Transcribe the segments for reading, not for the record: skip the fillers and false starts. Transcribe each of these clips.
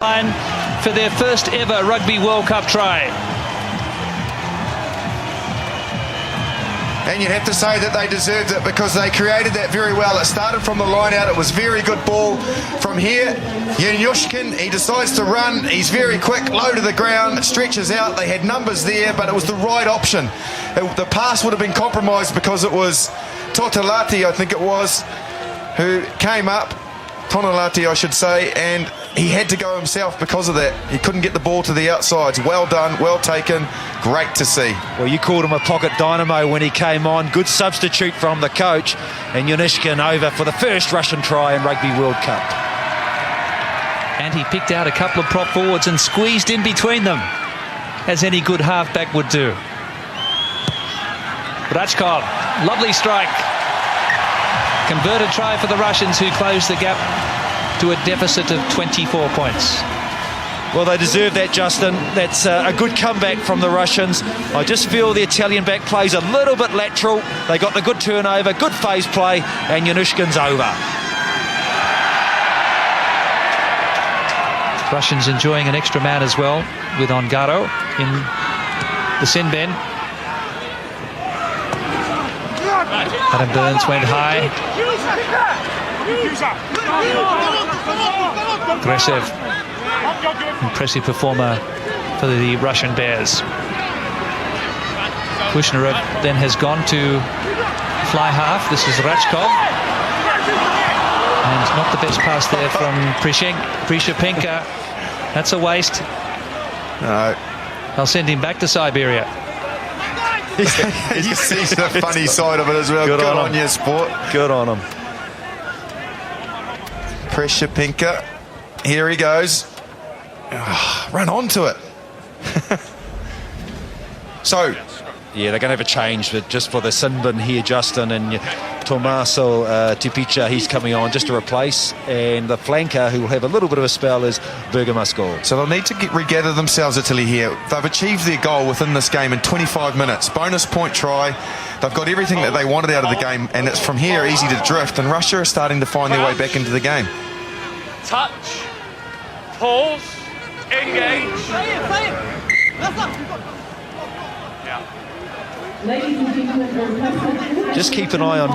For their first ever Rugby World Cup try. And you'd have to say that they deserved it because they created that very well. It started from the line out. It was very good ball. From here, Yanushkin, he decides to run. He's very quick, low to the ground, stretches out. They had numbers there, but it was the right option. The pass would have been compromised because it was Totalati, I think it was, who came up. Tonalati, I should say, and he had to go himself because of that. He couldn't get the ball to the outsides. Well done, well taken, great to see. Well, you called him a pocket dynamo when he came on. Good substitute from the coach. And Yanishkin over for the first Russian try in Rugby World Cup. And he picked out a couple of prop forwards and squeezed in between them, as any good halfback would do. Rachkov, lovely strike. Converted try for the Russians, who closed the gap to a deficit of 24 points. Well, they deserve that, Justin. That's a good comeback from the Russians. I just feel the Italian back plays a little bit lateral. They got the good turnover, good phase play, and Yanushkin's over. Russians enjoying an extra man as well with Ongaro in the sin bin. Adam Burns went high. Aggressive, impressive performer for the Russian Bears. Kushnerov then has gone to fly half. This is Rachkov. And not the best pass there from Prishapinka. That's a waste. No. They'll send him back to Siberia. He sees the funny side of it as well. Good on you, sport. Good on him. Prishapinka. Here he goes. Run onto it. So. Yeah, they're going to have a change, but just for the sin bin here, Justin, and Tommaso Tipica, he's coming on just to replace, and the flanker who will have a little bit of a spell is Bergamasco. So they'll need to regather themselves, Italy, here. They've achieved their goal within this game in 25 minutes. Bonus point try. They've got everything that they wanted out of the game, and it's from here easy to drift, and Russia are starting to find their way back into the game. Touch, pause, engage. Just keep an eye on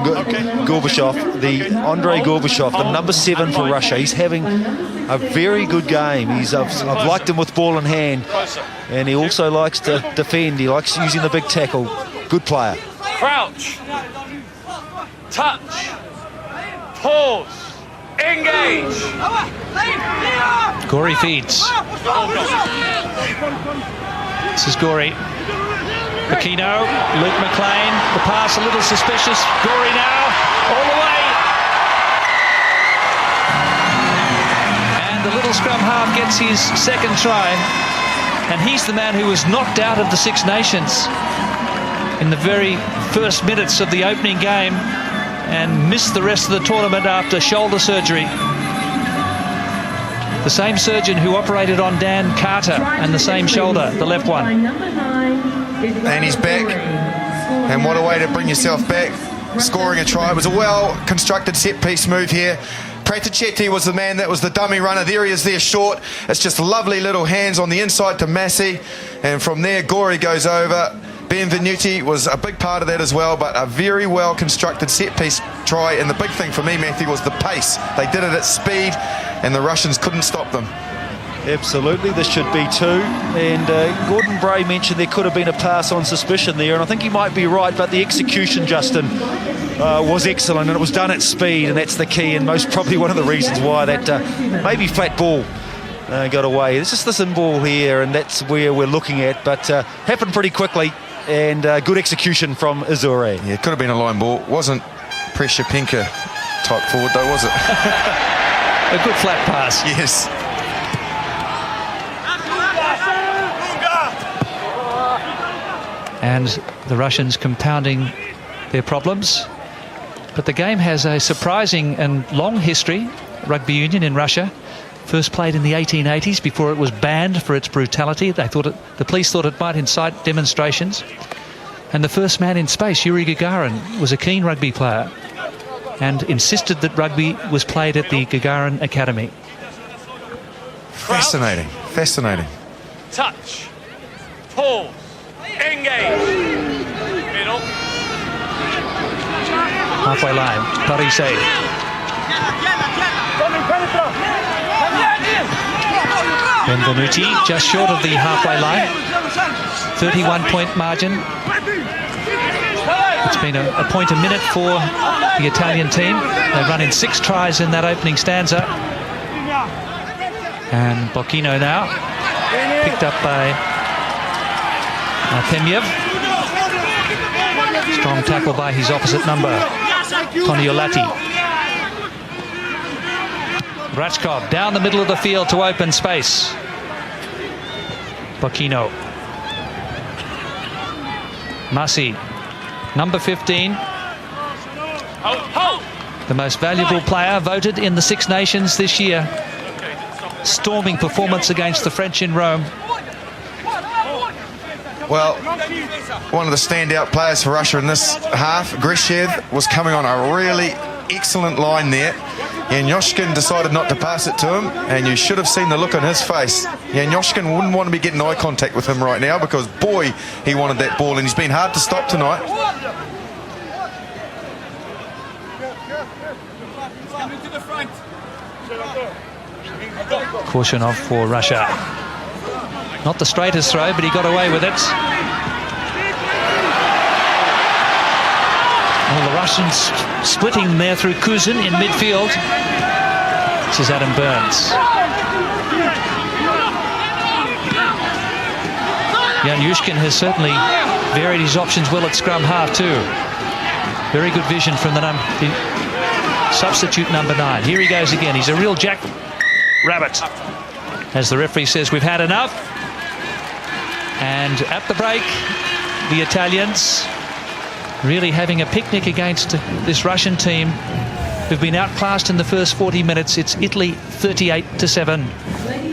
Gorbachev, the Andrei Gorbachev, the number 7 for Russia. He's having a very good game. I've liked him with ball in hand, and he also likes to defend. He likes using the big tackle. Good player. Crouch, touch, pause, engage. Gorey feeds. This is Gorey. Aquino, Luke McLean, the pass a little suspicious. Gorey now, all the way. And the little scrum half gets his second try. And he's the man who was knocked out of the Six Nations in the very first minutes of the opening game and missed the rest of the tournament after shoulder surgery. The same surgeon who operated on Dan Carter and the same shoulder, the left one. And he's back. And what a way to bring yourself back. Scoring a try. It was a well-constructed set-piece move here. Praticetti was the man that was the dummy runner. There he is there short. It's just lovely little hands on the inside to Massey. And from there, Gorey goes over. Benvenuti was a big part of that as well, but a very well-constructed set-piece try. And the big thing for me, Matthew, was the pace. They did it at speed, and the Russians couldn't stop them. Absolutely, this should be 2. And Gordon Bray mentioned there could have been a pass on suspicion there, and I think he might be right, but the execution, Justin, was excellent, and it was done at speed, and that's the key, and most probably one of the reasons why that maybe flat ball got away. It's just the sin ball here, and that's where we're looking at, but happened pretty quickly, and good execution from Izure. Yeah, it could have been a line ball. Wasn't Prishapinka type forward, though, was it? A good flat pass. Yes. And the Russians compounding their problems. But the game has a surprising and long history. Rugby union in Russia, first played in the 1880s before it was banned for its brutality. The police thought it might incite demonstrations. And the first man in space, Yuri Gagarin, was a keen rugby player and insisted that rugby was played at the Gagarin Academy. Fascinating, fascinating. Touch. Pause. Engage. Middle. Halfway line, Parise. Benvenuti just short of the halfway line. 31-point margin. It's been a point a minute for the Italian team. They run in 6 tries in that opening stanza. And Bocchino now, picked up by Temiev. Strong tackle by his opposite number, Toniolati. Rachkov down the middle of the field to open space. Bocchino. Masi, number 15. The most valuable player voted in the Six Nations this year. Storming performance against the French in Rome. Well, one of the standout players for Russia in this half, Grishev, was coming on a really excellent line there. Yanyoshkin decided not to pass it to him, and you should have seen the look on his face. Yanyoshkin wouldn't want to be getting eye contact with him right now because, boy, he wanted that ball, and he's been hard to stop tonight. Korshunov for Russia. Not the straightest throw, but he got away with it. Well, the Russians splitting there through Kuzin in midfield. This is Adam Burns. Jan Yushkin has certainly varied his options well at scrum half too. Very good vision from the substitute number 9. Here he goes again. He's a real jack rabbit. As the referee says, we've had enough. And at the break, the Italians really having a picnic against this Russian team who've been outclassed in the first 40 minutes. It's Italy 38-7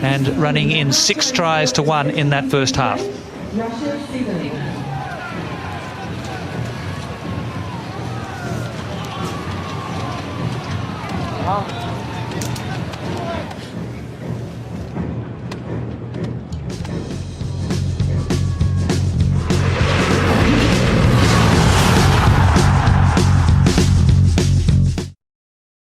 and running in 6 tries to 1 in that first half.